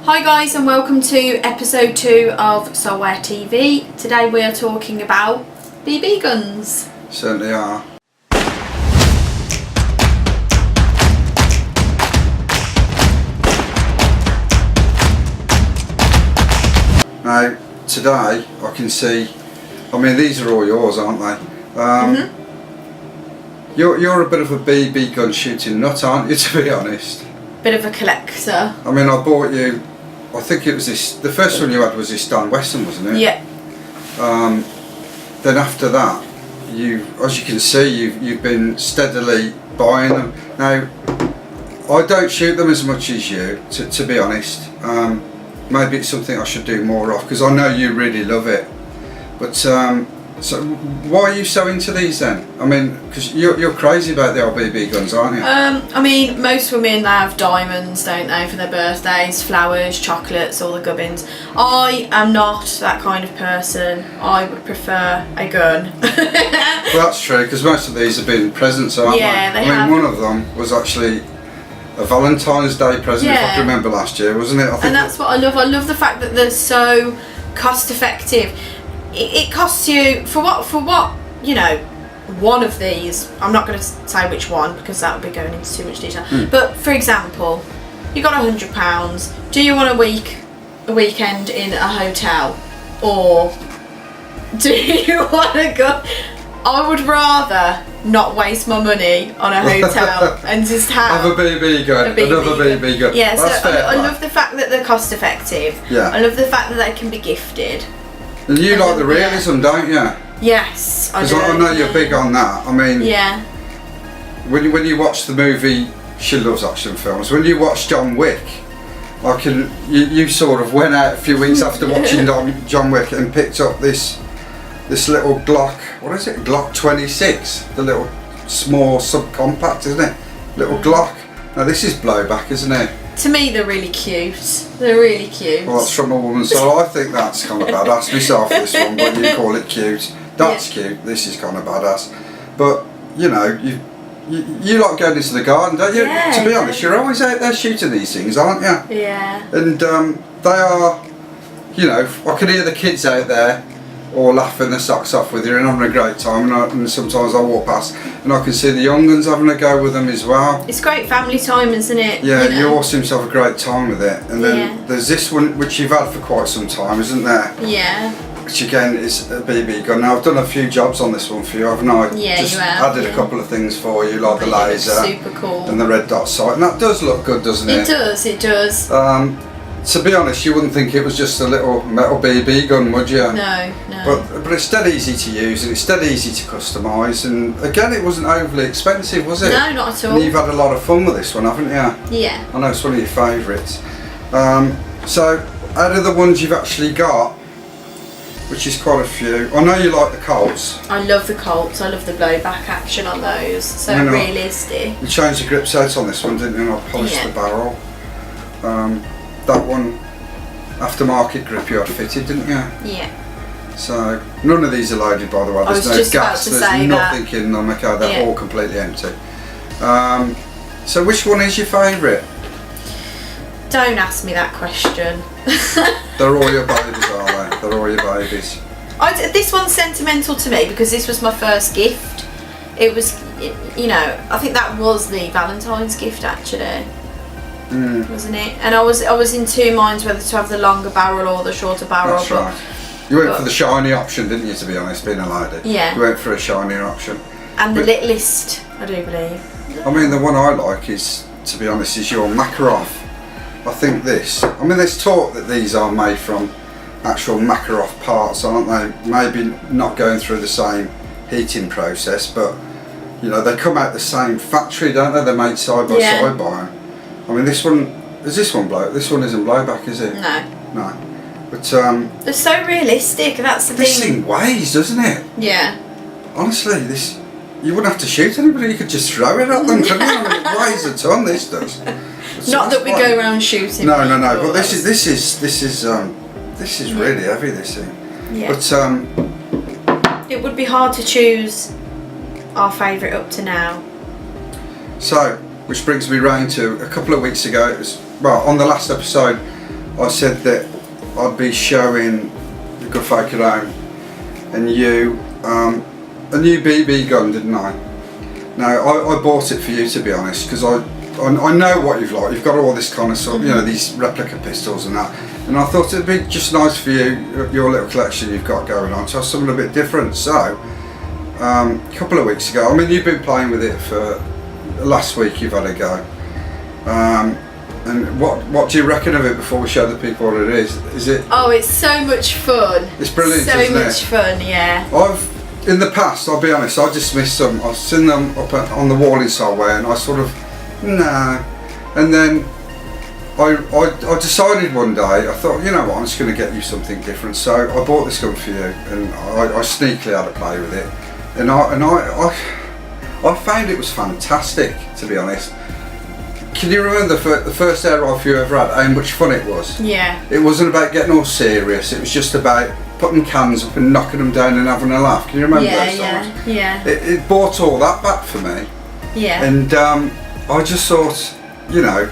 Hi guys, and welcome to episode 2 of Solware TV. Today we are talking about BB guns. Certainly are. Now today I can see, I mean these are all yours, aren't they? You're a bit of a BB gun shooting nut, aren't you, to be honest? Bit of a collector. I mean, I bought you, I think it was this, the first one you had was this Dan Wesson, wasn't it? Yeah. Then after that, as you can see, you've been steadily buying them. Now, I don't shoot them as much as you, to be honest. Maybe it's something I should do more of, because I know you really love it. But so why are you so into these then? I mean, because you're crazy about the old BB guns, aren't you? I mean, most women, they have diamonds, don't they, for their birthdays, flowers, chocolates, all the gubbins. I am not that kind of person. I would prefer a gun. Well, that's true, because most of these have been presents, aren't Yeah, they? they have. One of them was actually a Valentine's Day present, if I can remember last year, wasn't it? And that's what I love. I love the fact that they're so cost effective. It costs you, for what, you know, one of these, I'm not going to say which one because that would be going into too much detail, but for example, you got £100, do you want a weekend in a hotel, or do you want to go? I would rather not waste my money on a hotel and just have a BB gun, another BB gun. Yeah, that's so fair, I love the fact that they're cost effective. Yeah. I love the fact that they can be gifted. And you like the realism, don't you? Yes, I do. Because I know you're big on that. I mean, yeah. When you watch the movie, she loves action films. When you watch John Wick, you sort of went out a few weeks after watching John Wick and picked up this little Glock. What is it? Glock 26, the little small subcompact, isn't it? Little Glock. Now this is blowback, isn't it? To me, they're really cute. They're really cute. Well, that's from a woman, so I think that's kind of badass myself, this one, but you call it cute. That's cute, this is kind of badass. But, you know, you like going into the garden, don't you? Yeah, to be honest, you're always out there shooting these things, aren't you? Yeah. And they are, you know, I can hear the kids out there all laughing their socks off with you and having a great time, and sometimes I walk past and I can see the young ones having a go with them as well. It's great family time, isn't it? Yeah, you know? you all seem to have a great time with it. And then there's this one which you've had for quite some time, isn't there? Yeah. Which again is a BB gun. Now I've done a few jobs on this one for you, haven't I? Yeah, just you have. added a couple of things for you, like the Really laser super cool. and the red dot sight, and that does look good, doesn't it? It does, it does. To be honest, you wouldn't think it was just a little metal BB gun, would you? No, no. But it's dead easy to use and it's dead easy to customise, and again it wasn't overly expensive, was it? No, not at all. And you've had a lot of fun with this one, haven't you? Yeah. I know it's one of your favourites. So out of the ones you've actually got, which is quite a few, I know you like the Colts. I love the Colts. I love the blowback action on those. So realistic. You changed the grips out on this one, didn't you? And I polished the barrel. That one, aftermarket grip you had fitted, didn't you? Yeah. So none of these are loaded, by the way. There's no gas. There's nothing in them. Okay, they're all completely empty. So which one is your favourite? Don't ask me that question. They're all your babies, are they? They're all your babies. This one's sentimental to me because this was my first gift. It was, you know, I think that was the Valentine's gift actually. Wasn't it? And I was in two minds whether to have the longer barrel or the shorter barrel. That's right. You went for the shiny option, didn't you, to be honest, being a lady? Yeah. You went for a shinier option. And the littlest, I do believe. I mean, the one I like is, to be honest, is your Makarov. I think this. I mean, there's talk that these are made from actual Makarov parts, aren't they? Maybe not going through the same heating process, but, you know, they come out the same factory, don't they? They're made side by side by them. I mean, this one, is this one blow? This one isn't blowback, is it? No. No. But they're so realistic. That's the thing. This thing weighs, doesn't it? Yeah. Honestly, this, you wouldn't have to shoot anybody. You could just throw it at them, couldn't you? I mean, it weighs a ton. This does. Not that we go around shooting. No. But this is really heavy. This thing. Yeah. But it would be hard to choose our favourite up to now. So, which brings me round to a couple of weeks ago. It was, well, on the last episode, I said that I'd be showing the good folk at home and you a new BB gun, didn't I? Now I bought it for you, to be honest, because I know what you've like. You've got all this kind of sort of, you know, these replica pistols and that, and I thought it'd be just nice for you, your little collection you've got going on, to have something a bit different. So a couple of weeks ago, I mean, you've been playing with it for last week, you've had a go. And what do you reckon of it before we show the people what it is? Is it? Oh, it's so much fun. It's brilliant, so isn't it? much fun, yeah. In the past, I'll be honest, I dismissed them. I've seen them up on the wall in Solware, and I sort of, nah. And then I decided one day, I thought, you know what, I'm just going to get you something different. So I bought this gun for you, and I sneakily had a play with it, and I found it was fantastic, to be honest. Can you remember the first air rifle you ever had, how much fun it was? Yeah. It wasn't about getting all serious, it was just about putting cans up and knocking them down and having a laugh. Can you remember those times? Yeah. It brought all that back for me. Yeah. And I just thought, you know,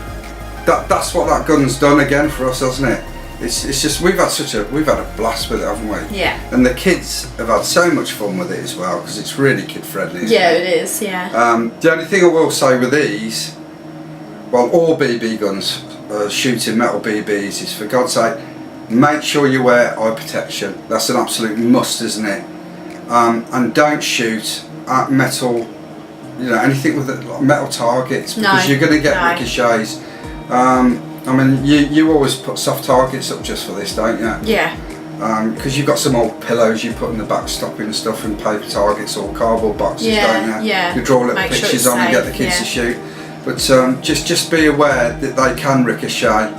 that's what that gun's done again for us, hasn't it? It's just we've had a blast with it, haven't we? Yeah. And the kids have had so much fun with it as well, because it's really kid friendly. Yeah, it is. Yeah. The only thing I will say with these, well, all BB guns, shooting metal BBs, is for God's sake, make sure you wear eye protection. That's an absolute must, isn't it? And don't shoot at metal, you know, anything with metal targets, because you're going to get ricochets. I mean, you always put soft targets up just for this, don't you? Yeah. Because you've got some old pillows you put in the backstop and stuff, and paper targets or cardboard boxes, don't you? Yeah. You draw little Make pictures sure on and get the kids to shoot. But just be aware that they can ricochet.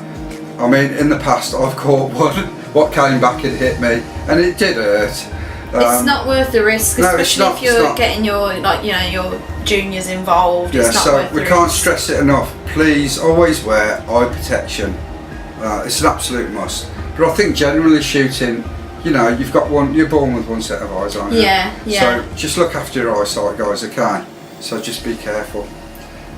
I mean, in the past I've caught one what came back and hit me, and it did hurt. It's not worth the risk, especially if you're getting your your juniors involved. Yeah, it's not so worth the we can't risk. stress it enough. Please always wear eye protection. It's an absolute must. But I think generally shooting, you know, you're born with one set of eyes, aren't you? Yeah. So just look after your eyesight, guys. Okay. So just be careful.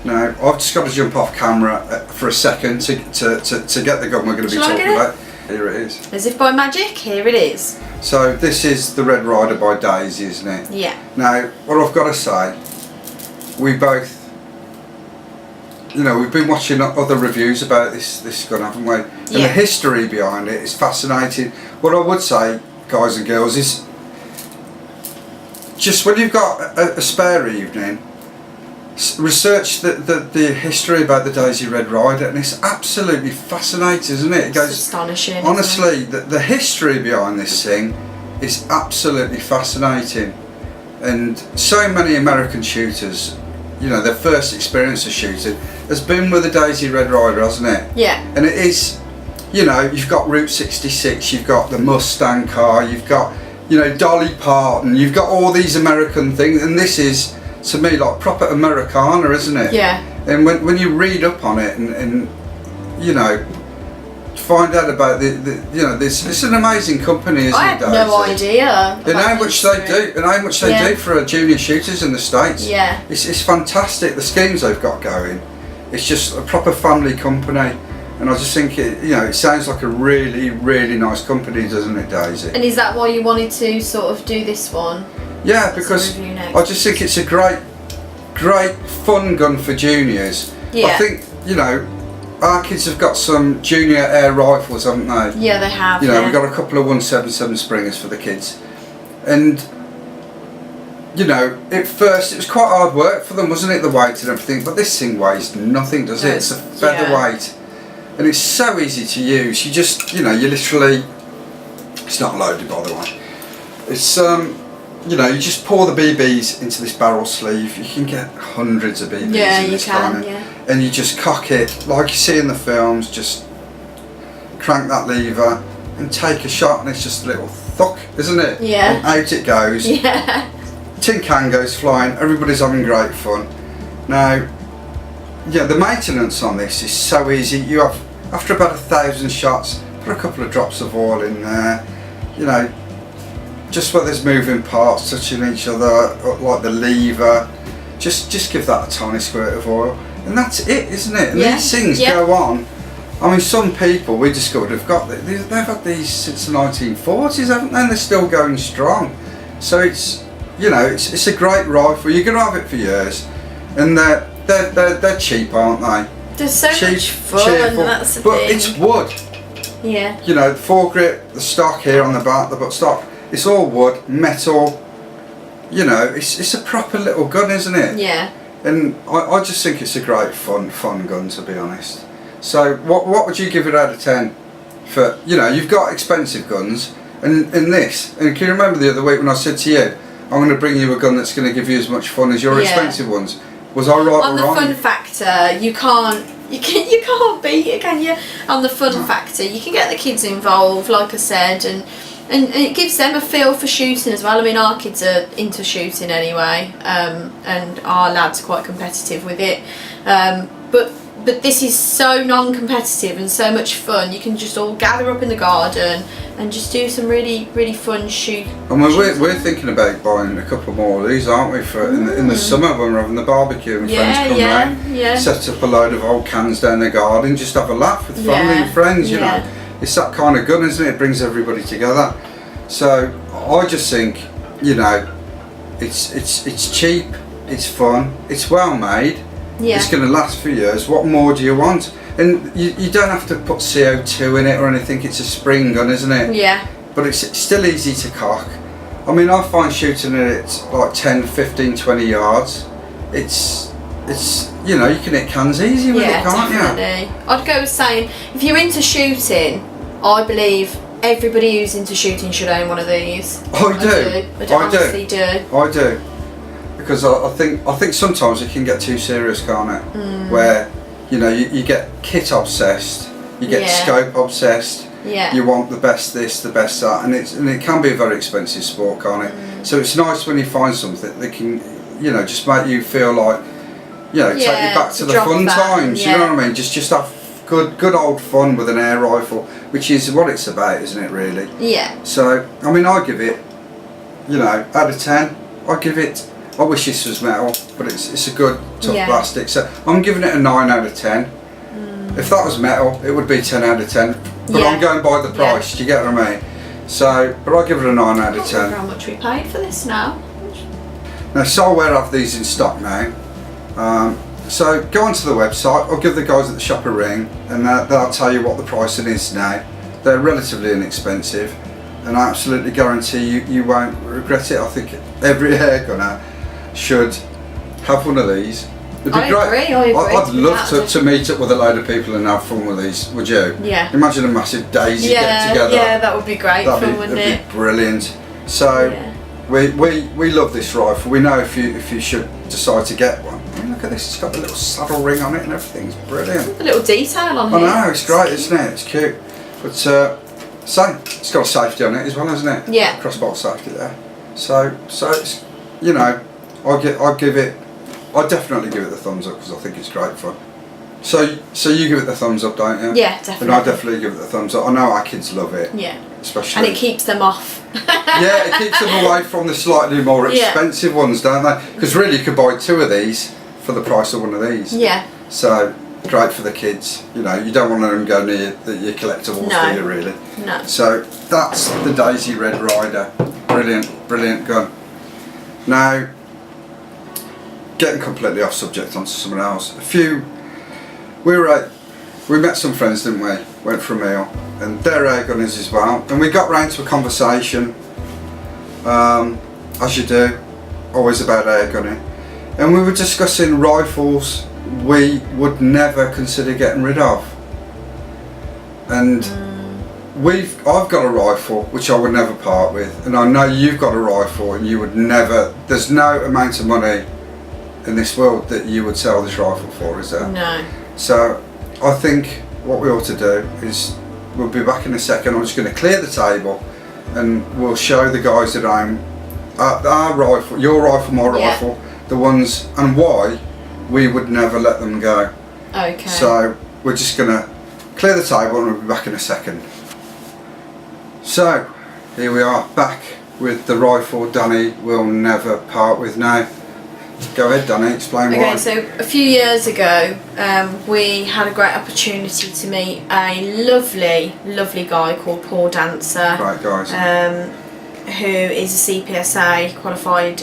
Now I've just got to jump off camera for a second to get the gun we're going to be talking about. Here it is. As if by magic, here it is. So this is the Red Ryder by Daisy, isn't it? Yeah. Now what I've got to say, we both, you know, we've been watching other reviews about this gun, haven't we? And the history behind it is fascinating. What I would say, guys and girls, is just when you've got a spare evening, research the history about the Daisy Red Ryder, and it's absolutely fascinating, isn't it? It goes astonishing. Honestly, the history behind this thing is absolutely fascinating, and so many American shooters, you know, their first experience of shooting has been with the Daisy Red Ryder, hasn't it? Yeah. And it is, you know, you've got Route 66, you've got the Mustang car, you've got, you know, Dolly Parton, you've got all these American things, and this is, to me, like proper Americana, isn't it? Yeah. And when you read up on it and you know, find out about the you know, it's an amazing company, isn't it? I had no idea. And how much they do, and how much they do for junior shooters in the States. Yeah. It's fantastic, the schemes they've got going. It's just a proper family company, and I just think it sounds like a really, really nice company, doesn't it, Daisy? And is that why you wanted to sort of do this one? Yeah, because I just think it's a great fun gun for juniors. Yeah. I think, you know, our kids have got some junior air rifles, haven't they? Yeah, they have. You know, we've got a couple of 177 Springers for the kids, and you know, at first it was quite hard work for them, wasn't it, the weight and everything, but this thing weighs nothing, does it? It's a featherweight, and it's so easy to use. You just, you know, you literally, it's not loaded, by the way, it's you know, you just pour the BBs into this barrel sleeve. You can get hundreds of BBs in this gun, and you just cock it like you see in the films, just crank that lever and take a shot, and it's just a little thuck, isn't it? Yeah. And out it goes. Yeah. Tin can goes flying, everybody's having great fun. Now, yeah, the maintenance on this is so easy. You have, after about 1,000 shots, put a couple of drops of oil in there, you know, just where there's moving parts touching each other, like the lever, just give that a tiny squirt of oil, and that's it, isn't it? And these things go on I mean, some people we discovered have got they've had these since the 1940s, haven't they? And they're still going strong. So it's, you know, it's a great rifle. You're gonna have it for years, and they're cheap, aren't they? They're so Cheap, much fun. cheerful, That's the but thing. it's wood. Yeah. You know, the foregrip, the stock here on the back, the butt stock, it's all wood, metal. You know, it's a proper little gun, isn't it? Yeah. And I just think it's a great fun gun, to be honest. So what would you give it out of 10? For, you know, you've got expensive guns, and in this, and can you remember the other week when I said to you, I'm going to bring you a gun that's going to give you as much fun as your expensive ones? Was I right on or the wrong? fun factor, you can't beat it, can you? On the fun factor, you can get the kids involved, like I said, and it gives them a feel for shooting as well. I mean, our kids are into shooting anyway, and our lad's quite competitive with it. But this is so non-competitive and so much fun. You can just all gather up in the garden and just do some really, really fun shooting. And we're thinking about buying a couple more of these, aren't we? For in the summer when we're having the barbecue and friends come round, set up a load of old cans down the garden, just have a laugh with family and friends. You know, it's that kind of gun, isn't it? It brings everybody together. So I just think, you know, it's cheap, it's fun, it's well made. Yeah. It's going to last for years. What more do you want? And you don't have to put CO2 in it or anything. It's a spring gun, isn't it? Yeah. But it's still easy to cock. I mean, I find shooting it like 10, 15, 20 yards. It's you know, you can hit cans easy with it, can't definitely. I'd go with saying, if you're into shooting, I believe everybody who's into shooting should own one of these. I do. I honestly do. I do. Because I think sometimes it can get too serious, can't it? Where, you know, you get kit obsessed, you get scope obsessed. Yeah. You want the best this, the best that, and it can be a very expensive sport, can't it? So it's nice when you find something that can, you know, just make you feel like, you know, take you back to the fun times. You know what I mean? Just have good old fun with an air rifle, which is what it's about, isn't it? Really? Yeah. So I mean, I give it, you know, out of 10, I give it. I wish this was metal, but it's a good tough plastic. So I'm giving it a 9 out of 10. If that was metal, it would be 10 out of 10. But I'm going by the price. Do you get what I mean? So, but I give it a 9 out of 10. I don't know how much we paid for this now. Now, Solware have these in stock now. So go onto the website. I'll give the guys at the shop a ring, and they'll tell you what the pricing is now. They're relatively inexpensive, and I absolutely guarantee you won't regret it. I think every air gunner should have one of these. It'd be great. I agree. I'd love to meet up with a load of people and have fun with these. Would you? Yeah. Imagine a massive Daisy get together. Yeah, that would be great fun, wouldn't it? That'd be brilliant. So we love this rifle. We know if you should decide to get one. I mean, look at this. It's got the little saddle ring on it and everything. It's brilliant. The little detail on it. I know. It's great, isn't it? It's cute. But it's got a safety on it as well, hasn't it? Yeah. Crossbolt safety there. So it's, you know. I'd definitely give it the thumbs up because I think it's great fun. So you give it the thumbs up, don't you? Yeah, definitely. And I definitely give it the thumbs up. I know our kids love it. Yeah. Especially. And it keeps them off. Yeah, it keeps them away from the slightly more expensive ones, don't they? Because really you could buy 2 of these for the price of one of these. Yeah. So great for the kids. You know, you don't want them to go near your collectibles, do you really? No. So that's the Daisy Red Ryder. Brilliant gun. Now, getting completely off subject onto something else. We met some friends, didn't we? Went for a meal, and they're air gunners as well. And we got round to a conversation, as you do, always about air gunning. And we were discussing rifles we would never consider getting rid of. And I've got a rifle which I would never part with, and I know you've got a rifle and you would never. There's no amount of money in this world that you would sell this rifle for, is there? No. So I think what we ought to do is, we'll be back in a second. I'm just going to clear the table and we'll show the guys at home our rifle, your rifle, my rifle, the ones, and why we would never let them go. Okay. So we're just going to clear the table and we'll be back in a second. So here we are, back with the rifle Danny will never part with now. Go ahead, Danny, explain why. Okay, so a few years ago, we had a great opportunity to meet a lovely guy called Paul Dancer. Great guys. Who is a CPSA qualified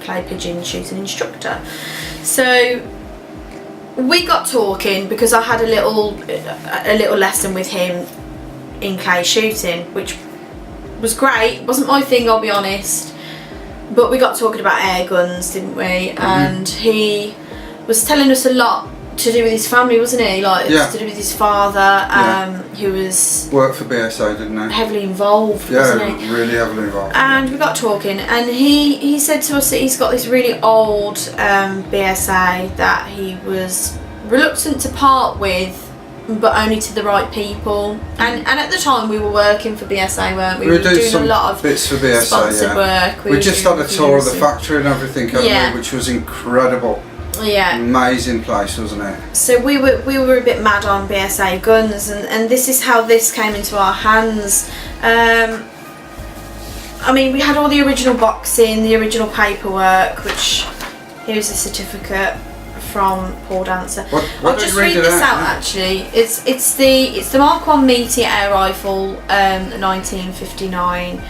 clay pigeon shooting instructor. So we got talking because I had a little lesson with him in clay shooting, which was great. It wasn't my thing, I'll be honest. But we got talking about air guns, didn't we? And he was telling us a lot to do with his family, wasn't he? Like, to do with his father, who was... Worked for BSA, didn't he? Heavily involved, wasn't he? Really heavily involved. And we got talking, and he said to us that he's got this really old BSA that he was reluctant to part with, but only to the right people. And at the time we were working for BSA, weren't we? We were doing a lot of bits for BSA, sponsored work. We just had a tour of the factory and everything, which was incredible. Yeah. Amazing place, wasn't it? So we were a bit mad on BSA guns, and this is how this came into our hands. I mean, we had all the original boxing, the original paperwork, which here's a certificate from Paul Dancer. I'll just read this out. Actually, it's the Mark 1 Meteor air rifle, 1959.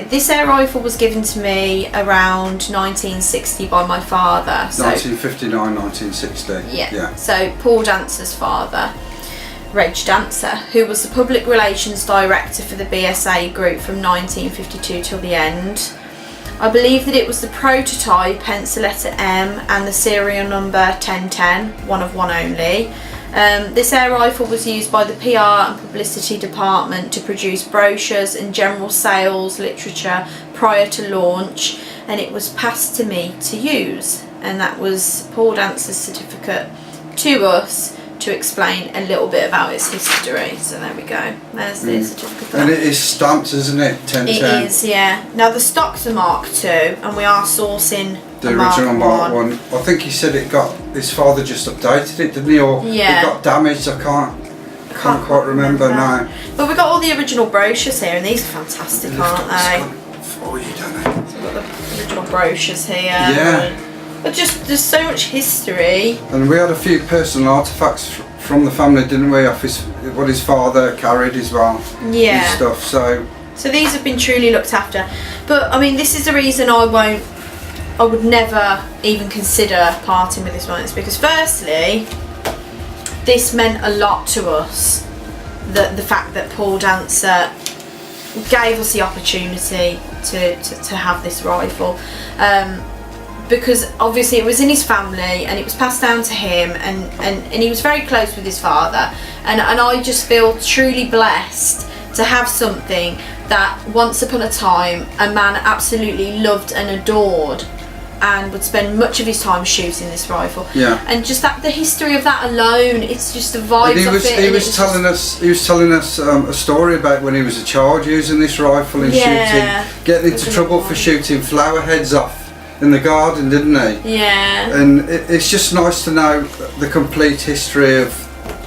This air rifle was given to me around 1960 by my father. So 1959, 1960. Yeah. So Paul Dancer's father, Reg Dancer, who was the public relations director for the BSA group from 1952 till the end. I believe that it was the prototype, hence the letter M, and the serial number 1010, one of one only. This air rifle was used by the PR and publicity department to produce brochures and general sales literature prior to launch, and it was passed to me to use, and that was Paul Dancer's certificate to us to explain a little bit about its history. So there we go, there's the certificate. And it is stamped, isn't it? 1010. It is, yeah. Now the stocks are Mark II, and we are sourcing the original Mark 1. I think he said his father just updated it, didn't he? Or it got damaged. I can't quite remember now. But we've got all the original brochures here, and these are fantastic, aren't they? For you, Danny. So we've got the original brochures here. Yeah. But just, there's so much history. And we had a few personal artefacts from the family, didn't we? Off what his father carried as well. Yeah. And stuff. So these have been truly looked after. But I mean, this is the reason I would never even consider parting with this one. It's because firstly, this meant a lot to us. The fact that Paul Dancer gave us the opportunity to have this rifle. Because obviously it was in his family and it was passed down to him, and he was very close with his father, and I just feel truly blessed to have something that once upon a time a man absolutely loved and adored and would spend much of his time shooting this rifle. Yeah. And just the history of that alone, it's just the vibes of it. He was telling us a story about when he was a child using this rifle and shooting, getting into trouble for shooting flower heads off in the garden, didn't he? Yeah. And it's just nice to know the complete history of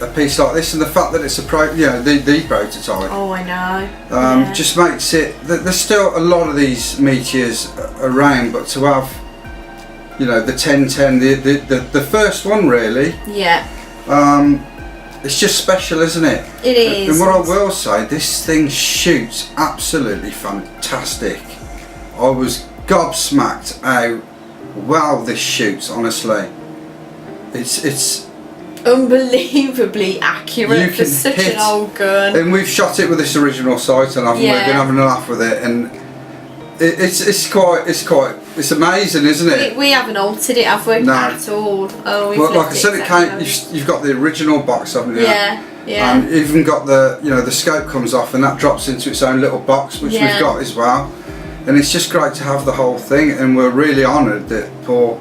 a piece like this, and the fact that it's the prototype. Oh, I know. Just makes it. There's still a lot of these meteors around, but to have, the 1010, the first one really. Yeah. It's just special, isn't it? It is. And what I will say, this thing shoots absolutely fantastic. I was gobsmacked how well this shoots, honestly. It's unbelievably accurate for such an old gun. And we've shot it with this original sight, and we've been having a laugh with it, and it's amazing, isn't it? We haven't altered it, have we? No. At all. Oh, we've like I said, it came. You've got the original box, haven't you? Yeah. And you've even got the scope comes off, and that drops into its own little box, which we've got as well. And it's just great to have the whole thing, and we're really honoured that Paul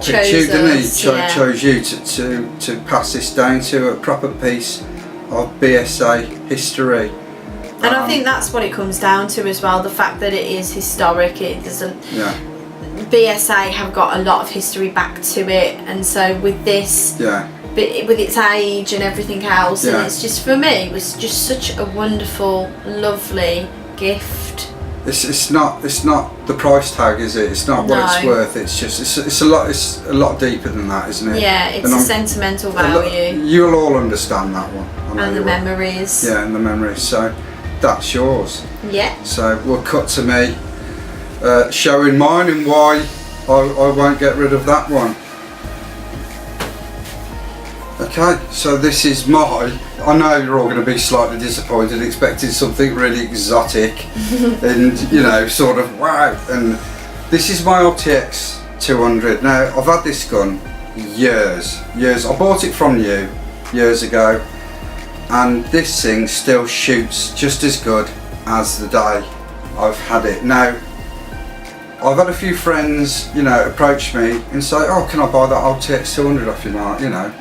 picked you, didn't he? Chose you to pass this down to a proper piece of BSA history. And I think that's what it comes down to as well, the fact that it is historic. BSA have got a lot of history back to it, and so with this, with its age and everything else, and it's just, for me, it was just such a wonderful, lovely gift. it's not the price tag, is it? It's not what it's worth. It's just it's a lot deeper than that, isn't it? Yeah, it's a sentimental value. You'll all understand that one. And the memories. Yeah, and the memories. So that's yours. Yeah. So we'll cut to me showing mine and why I won't get rid of that one. Okay, so this is my. I know you're all going to be slightly disappointed, expecting something really exotic and, you know, sort of wow. And this is my RTX 200. Now, I've had this gun years. I bought it from you years ago, and this thing still shoots just as good as the day I've had it. Now, I've had a few friends, you know, approach me and say, oh, can I buy that RTX 200 off you, Mark? You know,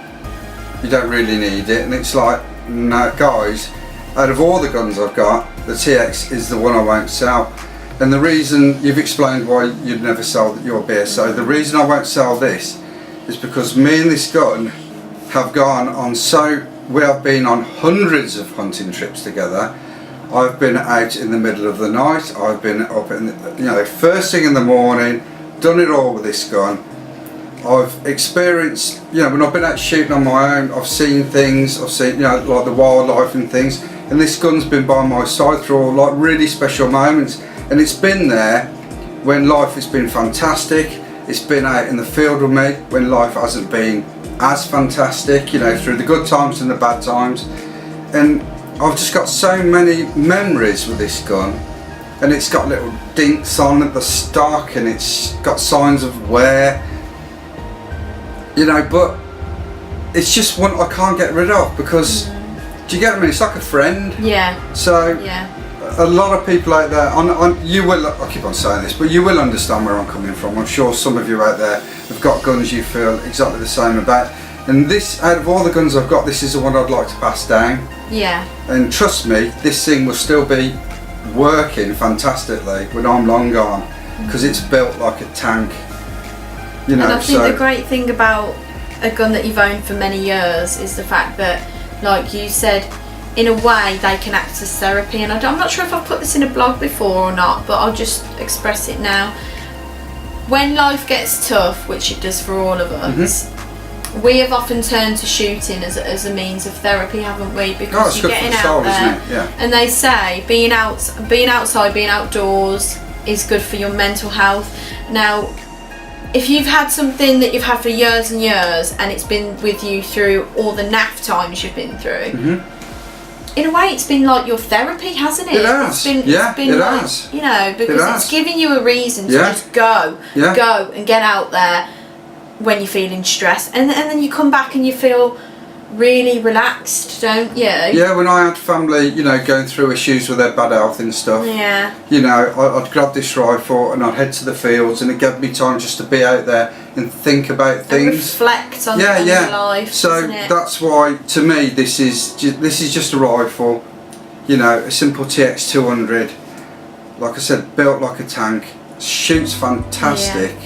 you don't really need it. And it's like, no, guys, out of all the guns I've got, the TX is the one I won't sell. And the reason, you've explained why you'd never sell your BSO, the reason I won't sell this is because me and this gun have gone on we have been on hundreds of hunting trips together. I've been out in the middle of the night, I've been up in the, you know, first thing in the morning, done it all with this gun. I've experienced, you know, when I've been out shooting on my own, I've seen things, I've seen, you know, like the wildlife and things, and this gun's been by my side through all like really special moments, and it's been there when life has been fantastic. It's been out in the field with me when life hasn't been as fantastic, you know, through the good times and the bad times. And I've just got so many memories with this gun, and it's got little dinks on at the stock, and it's got signs of wear. You know, but it's just one I can't get rid of because, do you get what I mean? It's like a friend. Yeah. So, yeah. A lot of people out there, you will, I keep on saying this, but you will understand where I'm coming from. I'm sure some of you out there have got guns you feel exactly the same about. And this, out of all the guns I've got, this is the one I'd like to pass down. Yeah. And trust me, this thing will still be working fantastically when I'm long gone because it's built like a tank. You know, and I think the great thing about a gun that you've owned for many years is the fact that, like you said, in a way they can act as therapy. And I'm not sure if I've put this in a blog before or not, but I'll just express it now. When life gets tough, which it does for all of us, we have often turned to shooting as a means of therapy, haven't we? Because you're getting out there, yeah. And they say being outside, being outdoors is good for your mental health. Now, if you've had something that you've had for years and years, and it's been with you through all the naff times you've been through, in a way, it's been like your therapy, hasn't it? It has. It's been like, has. You know, because it's giving you a reason to just go and get out there when you're feeling stressed, and then you come back and you feel really relaxed, don't you? Yeah, when I had family, you know, going through issues with their bad health and stuff, you know, I'd grab this rifle and I'd head to the fields, and it gave me time just to be out there and think about things, and reflect on your life. So that's why, to me, this is just a rifle, you know, a simple TX 200, like I said, built like a tank, shoots fantastic,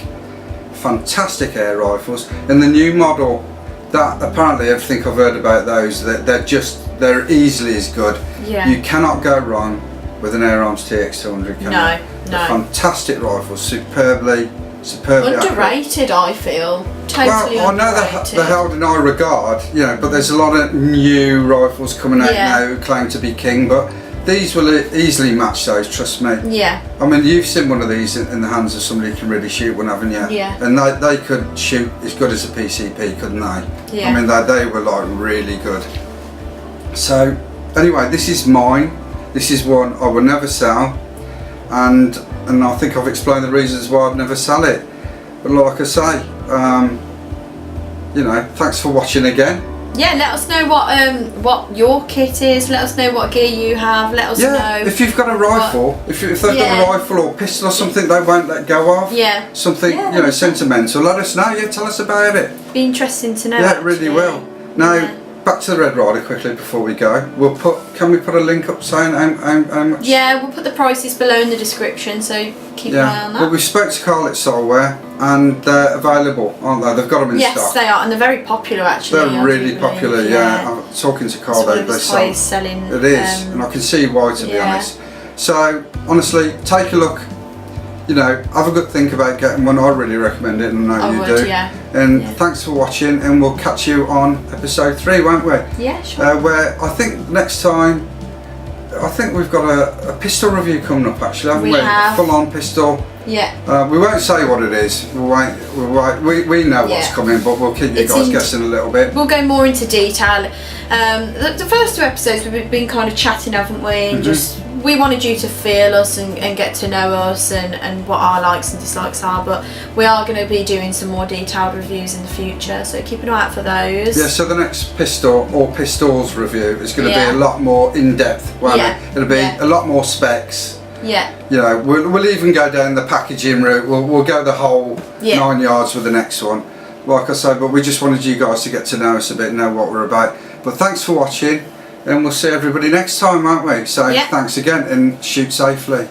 fantastic air rifles, and the new model. That apparently everything I've heard about those, they're easily as good. Yeah. You cannot go wrong with an Air Arms TX 200, can you? No. They're fantastic rifles, superbly underrated, accurate. I feel. Totally well, I know they're held in high regard, you know, but there's a lot of new rifles coming out now who claim to be king, but these will easily match those, trust me. Yeah. I mean, you've seen one of these in the hands of somebody who can really shoot one, haven't you? Yeah. And they could shoot as good as a PCP, couldn't they? Yeah. I mean, they were like really good. So, anyway, this is mine. This is one I will never sell. And I think I've explained the reasons why I'd never sell it. But like I say, you know, thanks for watching again. Yeah, let us know what your kit is. Let us know what gear you have. Let us know. If you've got a rifle, if they've got a rifle or pistol or something they won't let go of. Yeah. Something you know sentimental. Let us know. Yeah, tell us about it. Be interesting to know. Yeah, it really will. Now back to the Red Ryder quickly before we go. Can we put a link up saying how much? Yeah, we'll put the prices below in the description, so keep an eye on that. Well, we spoke to Carl at Solware, and they're available, aren't they? They've got them in stock. Yes, they are, and they're very popular actually. They're really popular, yeah. I'm talking to Carl. It's one of the highest selling. It is, and I can see why, to be honest. So honestly, take a look. You know, have a good think about getting one. I really recommend it, and I know you do. Yeah. And thanks for watching, and we'll catch you on episode 3, won't we? Yeah, sure. Where I think next time, I think we've got a pistol review coming up actually, haven't we? Have. Full on pistol. Yeah. We won't say what it is. We know what's coming, but we'll keep you guys guessing a little bit. We'll go more into detail. The first 2 episodes we've been kind of chatting, haven't we? And just we wanted you to feel us and get to know us and what our likes and dislikes are. But we are going to be doing some more detailed reviews in the future, so keep an eye out for those. Yeah. So the next pistol or pistols review is going to be a lot more in depth. Won't it? It'll be a lot more specs. Yeah. You know, we'll even go down the packaging route. We'll go the whole 9 yards with the next one. Like I said, but we just wanted you guys to get to know us a bit, know what we're about. But thanks for watching, and we'll see everybody next time, won't we? So thanks again, and shoot safely.